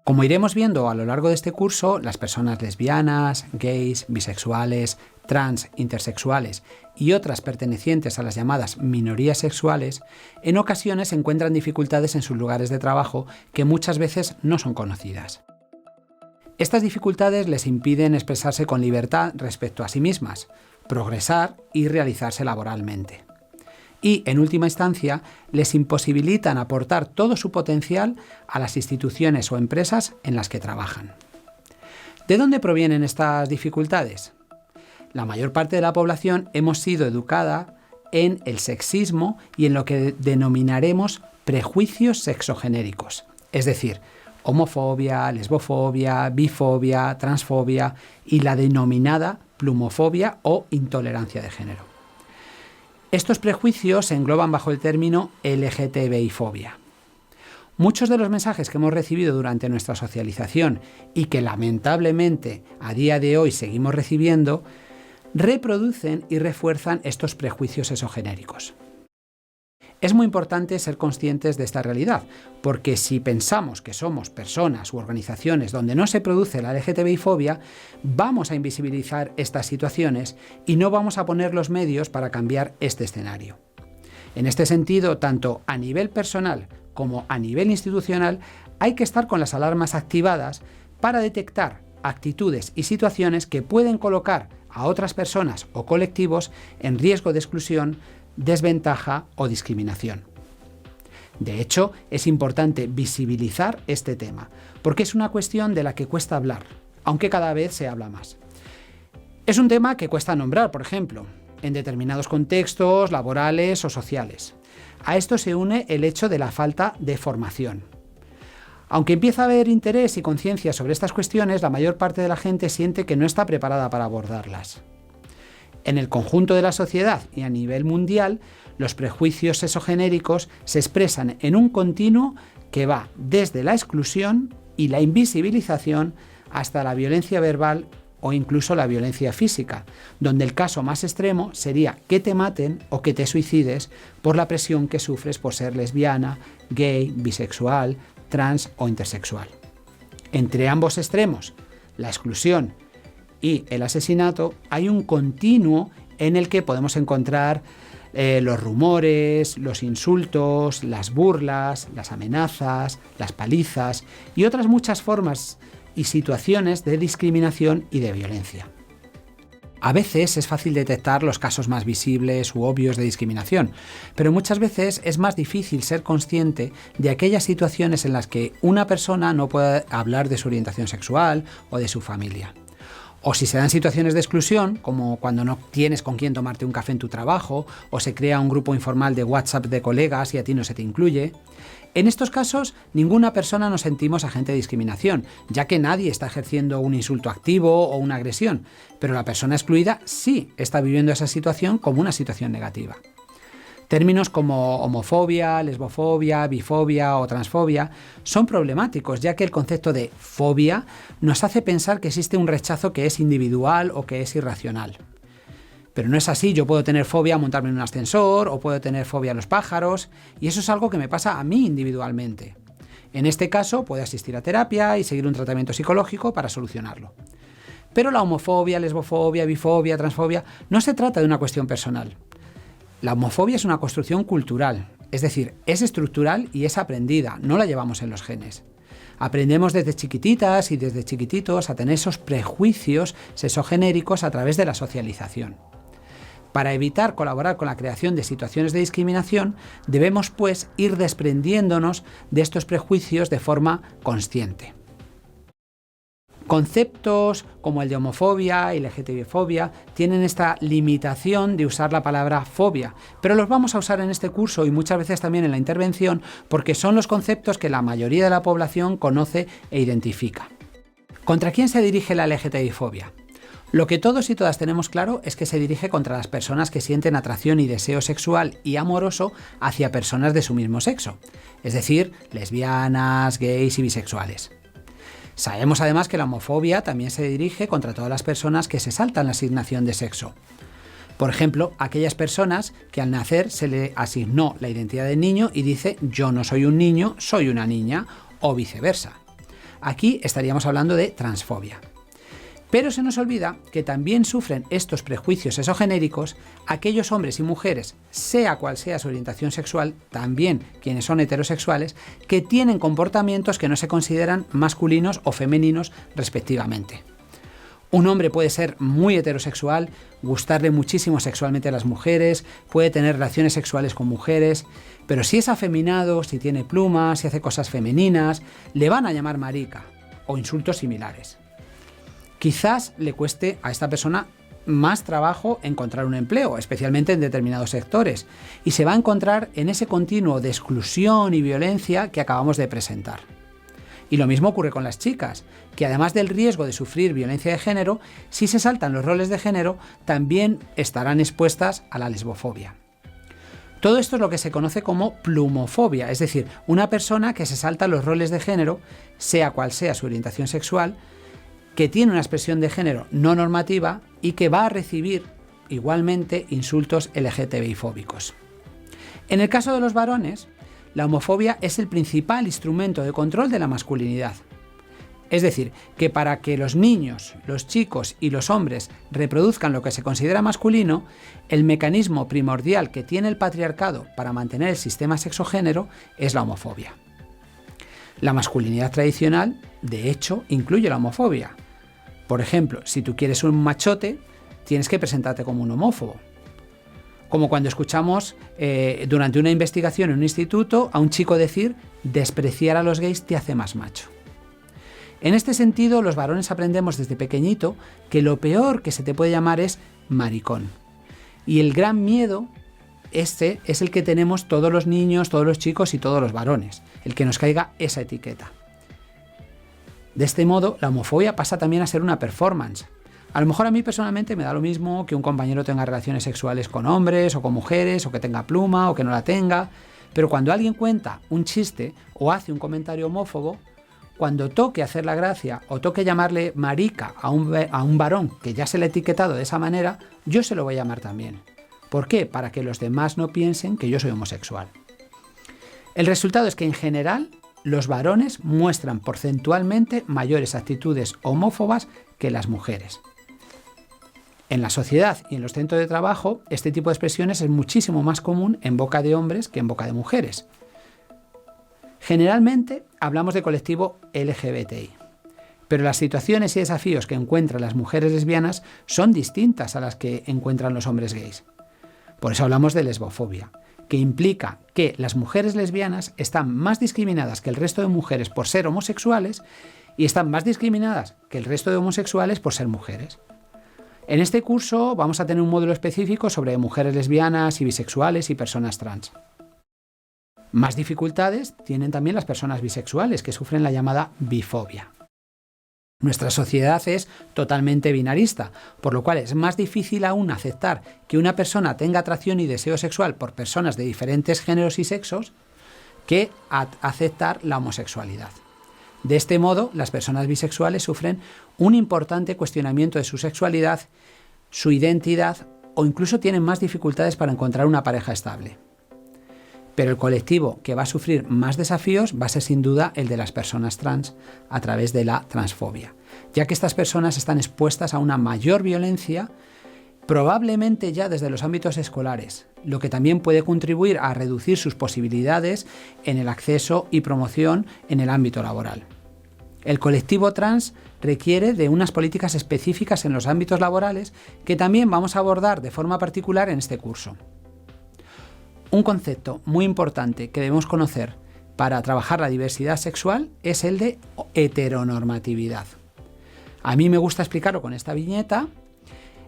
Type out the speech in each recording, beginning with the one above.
Como iremos viendo a lo largo de este curso, las personas lesbianas, gays, bisexuales, trans, intersexuales y otras pertenecientes a las llamadas minorías sexuales, en ocasiones encuentran dificultades en sus lugares de trabajo que muchas veces no son conocidas. Estas dificultades les impiden expresarse con libertad respecto a sí mismas, progresar y realizarse laboralmente. Y, en última instancia, les imposibilitan aportar todo su potencial a las instituciones o empresas en las que trabajan. ¿De dónde provienen estas dificultades? La mayor parte de la población hemos sido educada en el sexismo y en lo que denominaremos prejuicios sexogenéricos, es decir, homofobia, lesbofobia, bifobia, transfobia y la denominada plumofobia o intolerancia de género. Estos prejuicios se engloban bajo el término LGTBI-fobia. Muchos de los mensajes que hemos recibido durante nuestra socialización y que lamentablemente a día de hoy seguimos recibiendo, reproducen y refuerzan estos prejuicios sexogenéricos. Es muy importante ser conscientes de esta realidad, porque si pensamos que somos personas u organizaciones donde no se produce la LGTBI-fobia, vamos a invisibilizar estas situaciones y no vamos a poner los medios para cambiar este escenario. En este sentido, tanto a nivel personal como a nivel institucional, hay que estar con las alarmas activadas para detectar actitudes y situaciones que pueden colocar a otras personas o colectivos en riesgo de exclusión, desventaja o discriminación. De hecho, es importante visibilizar este tema, porque es una cuestión de la que cuesta hablar, aunque cada vez se habla más. Es un tema que cuesta nombrar, por ejemplo, en determinados contextos laborales o sociales. A esto se une el hecho de la falta de formación. Aunque empieza a haber interés y conciencia sobre estas cuestiones, la mayor parte de la gente siente que no está preparada para abordarlas. En el conjunto de la sociedad y a nivel mundial, los prejuicios sexogenéricos se expresan en un continuo que va desde la exclusión y la invisibilización hasta la violencia verbal o incluso la violencia física, donde el caso más extremo sería que te maten o que te suicides por la presión que sufres por ser lesbiana, gay, bisexual, trans o intersexual. Entre ambos extremos, la exclusión y el asesinato, hay un continuo en el que podemos encontrar los rumores, los insultos, las burlas, las amenazas, las palizas y otras muchas formas y situaciones de discriminación y de violencia. A veces es fácil detectar los casos más visibles u obvios de discriminación, pero muchas veces es más difícil ser consciente de aquellas situaciones en las que una persona no puede hablar de su orientación sexual o de su familia. O si se dan situaciones de exclusión, como cuando no tienes con quién tomarte un café en tu trabajo, o se crea un grupo informal de WhatsApp de colegas y a ti no se te incluye. En estos casos, ninguna persona nos sentimos agente de discriminación, ya que nadie está ejerciendo un insulto activo o una agresión, pero la persona excluida sí está viviendo esa situación como una situación negativa. Términos como homofobia, lesbofobia, bifobia o transfobia son problemáticos, ya que el concepto de fobia nos hace pensar que existe un rechazo que es individual o que es irracional. Pero no es así, yo puedo tener fobia a montarme en un ascensor o puedo tener fobia a los pájaros y eso es algo que me pasa a mí individualmente. En este caso, puedo asistir a terapia y seguir un tratamiento psicológico para solucionarlo. Pero la homofobia, lesbofobia, bifobia, transfobia no se trata de una cuestión personal. La homofobia es una construcción cultural, es decir, es estructural y es aprendida, no la llevamos en los genes. Aprendemos desde chiquititas y desde chiquititos a tener esos prejuicios sexogenéricos a través de la socialización. Para evitar colaborar con la creación de situaciones de discriminación, debemos pues ir desprendiéndonos de estos prejuicios de forma consciente. Conceptos como el de homofobia y LGTBI-fobia tienen esta limitación de usar la palabra fobia, pero los vamos a usar en este curso y muchas veces también en la intervención porque son los conceptos que la mayoría de la población conoce e identifica. ¿Contra quién se dirige la LGTBI-fobia? Lo que todos y todas tenemos claro es que se dirige contra las personas que sienten atracción y deseo sexual y amoroso hacia personas de su mismo sexo, es decir, lesbianas, gays y bisexuales. Sabemos además que la homofobia también se dirige contra todas las personas que se saltan la asignación de sexo. Por ejemplo, aquellas personas que al nacer se le asignó la identidad de niño y dice yo no soy un niño, soy una niña, o viceversa. Aquí estaríamos hablando de transfobia. Pero se nos olvida que también sufren estos prejuicios exogenéricos aquellos hombres y mujeres, sea cual sea su orientación sexual, también quienes son heterosexuales, que tienen comportamientos que no se consideran masculinos o femeninos respectivamente. Un hombre puede ser muy heterosexual, gustarle muchísimo sexualmente a las mujeres, puede tener relaciones sexuales con mujeres, pero si es afeminado, si tiene plumas, si hace cosas femeninas, le van a llamar marica o insultos similares. Quizás le cueste a esta persona más trabajo encontrar un empleo, especialmente en determinados sectores, y se va a encontrar en ese continuo de exclusión y violencia que acabamos de presentar. Y lo mismo ocurre con las chicas, que además del riesgo de sufrir violencia de género, si se saltan los roles de género, también estarán expuestas a la lesbofobia. Todo esto es lo que se conoce como plumofobia, es decir, una persona que se salta los roles de género, sea cual sea su orientación sexual, que tiene una expresión de género no normativa y que va a recibir igualmente insultos LGTBI-fóbicos. En el caso de los varones, la homofobia es el principal instrumento de control de la masculinidad. Es decir, que para que los niños, los chicos y los hombres reproduzcan lo que se considera masculino, el mecanismo primordial que tiene el patriarcado para mantener el sistema sexogénero es la homofobia. La masculinidad tradicional, de hecho, incluye la homofobia. Por ejemplo, si tú quieres un machote, tienes que presentarte como un homófobo. Como cuando escuchamos durante una investigación en un instituto a un chico decir: despreciar a los gays te hace más macho. En este sentido, los varones aprendemos desde pequeñito que lo peor que se te puede llamar es maricón. Y el gran miedo, este es el que tenemos todos los niños, todos los chicos y todos los varones, el que nos caiga esa etiqueta. De este modo, la homofobia pasa también a ser una performance. A lo mejor a mí personalmente me da lo mismo que un compañero tenga relaciones sexuales con hombres o con mujeres, o que tenga pluma o que no la tenga, pero cuando alguien cuenta un chiste o hace un comentario homófobo, cuando toque hacer la gracia o toque llamarle marica a un varón que ya se le ha etiquetado de esa manera, yo se lo voy a llamar también. ¿Por qué? Para que los demás no piensen que yo soy homosexual. El resultado es que en general los varones muestran porcentualmente mayores actitudes homófobas que las mujeres. En la sociedad y en los centros de trabajo, este tipo de expresiones es muchísimo más común en boca de hombres que en boca de mujeres. Generalmente hablamos de colectivo LGBTI, pero las situaciones y desafíos que encuentran las mujeres lesbianas son distintas a las que encuentran los hombres gays. Por eso hablamos de lesbofobia, que implica que las mujeres lesbianas están más discriminadas que el resto de mujeres por ser homosexuales y están más discriminadas que el resto de homosexuales por ser mujeres. En este curso vamos a tener un módulo específico sobre mujeres lesbianas y bisexuales y personas trans. Más dificultades tienen también las personas bisexuales, que sufren la llamada bifobia. Nuestra sociedad es totalmente binarista, por lo cual es más difícil aún aceptar que una persona tenga atracción y deseo sexual por personas de diferentes géneros y sexos que aceptar la homosexualidad. De este modo, las personas bisexuales sufren un importante cuestionamiento de su sexualidad, su identidad o incluso tienen más dificultades para encontrar una pareja estable. Pero el colectivo que va a sufrir más desafíos va a ser sin duda el de las personas trans a través de la transfobia, ya que estas personas están expuestas a una mayor violencia, probablemente ya desde los ámbitos escolares, lo que también puede contribuir a reducir sus posibilidades en el acceso y promoción en el ámbito laboral. El colectivo trans requiere de unas políticas específicas en los ámbitos laborales que también vamos a abordar de forma particular en este curso. Un concepto muy importante que debemos conocer para trabajar la diversidad sexual es el de heteronormatividad. A mí me gusta explicarlo con esta viñeta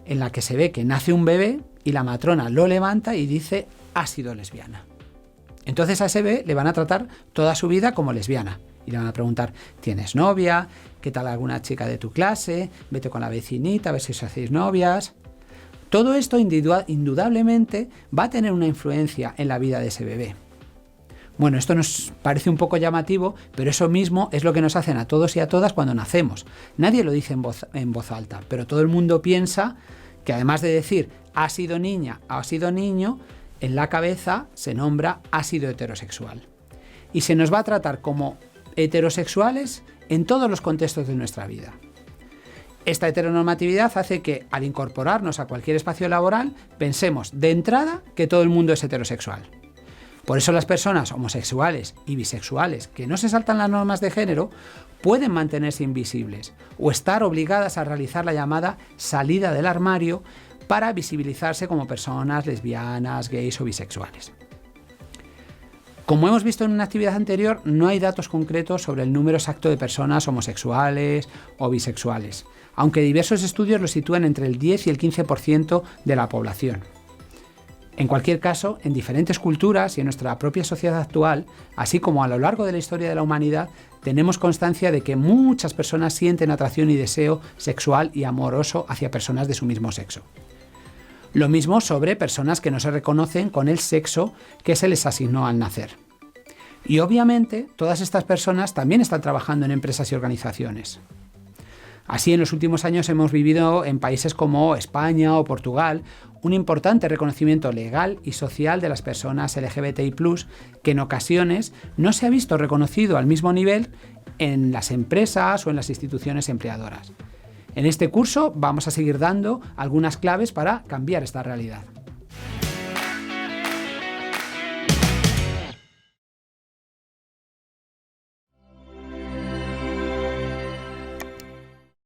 en la que se ve que nace un bebé y la matrona lo levanta y dice: ha sido lesbiana. Entonces a ese bebé le van a tratar toda su vida como lesbiana y le van a preguntar: ¿tienes novia? ¿Qué tal alguna chica de tu clase? Vete con la vecinita a ver si os hacéis novias. Todo esto indudablemente va a tener una influencia en la vida de ese bebé. Bueno, esto nos parece un poco llamativo, pero eso mismo es lo que nos hacen a todos y a todas cuando nacemos. Nadie lo dice en voz alta, pero todo el mundo piensa que además de decir ha sido niña, ha sido niño, en la cabeza se nombra ha sido heterosexual. Y se nos va a tratar como heterosexuales en todos los contextos de nuestra vida. Esta heteronormatividad hace que, al incorporarnos a cualquier espacio laboral, pensemos de entrada que todo el mundo es heterosexual. Por eso las personas homosexuales y bisexuales que no se saltan las normas de género pueden mantenerse invisibles o estar obligadas a realizar la llamada salida del armario para visibilizarse como personas lesbianas, gays o bisexuales. Como hemos visto en una actividad anterior, no hay datos concretos sobre el número exacto de personas homosexuales o bisexuales, aunque diversos estudios lo sitúan entre el 10 y el 15% de la población. En cualquier caso, en diferentes culturas y en nuestra propia sociedad actual, así como a lo largo de la historia de la humanidad, tenemos constancia de que muchas personas sienten atracción y deseo sexual y amoroso hacia personas de su mismo sexo. Lo mismo sobre personas que no se reconocen con el sexo que se les asignó al nacer. Y obviamente, todas estas personas también están trabajando en empresas y organizaciones. Así, en los últimos años hemos vivido en países como España o Portugal un importante reconocimiento legal y social de las personas LGBTI+, que en ocasiones no se ha visto reconocido al mismo nivel en las empresas o en las instituciones empleadoras. En este curso vamos a seguir dando algunas claves para cambiar esta realidad.